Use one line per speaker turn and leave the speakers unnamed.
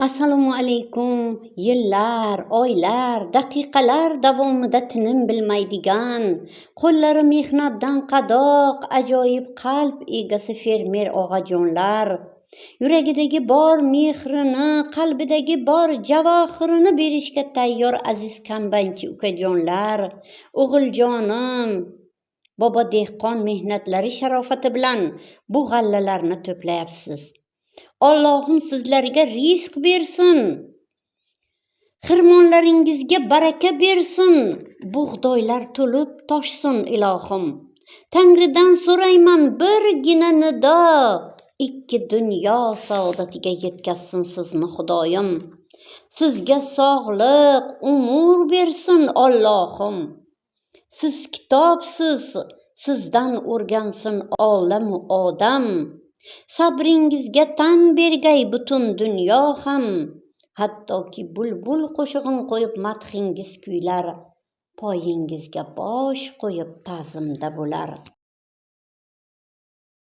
Assalomu alaykum. Yillar, oylar, daqiqalar davomida tinim bilmaydigan, qo'llari mehnatdan qadoq, ajoyib qalb egasi fermer og'ajonlar, yuragidagi bor mehrini, qalbidagi bor javohirini berishga tayyor aziz kambanchi ukajonlar, o'g'iljonim, bobo dehqon mehnatlari sharofati bilan bu g'allalarni to'playapsiz. Allohim sizlarga rizq bersin. Xirmonlaringizga baraka bersin. Bug'doylar to'lib toshsin ilohim. Tangridan so'rayman birgina nido. Ikki dunyo saodatiga yetkazsin sizni Xudoyim. Sizga sog'lik, umr bersin Allohim. Siz kitobsiz, sizdan o'rgansin olamu odam. Sabringizga tan bergay butun dunyo ham. Hattoki bulbul qo'shig'in qo'yib madhingiz kuylar, poyingizga bosh qo'yib ta'zimda bo'lar.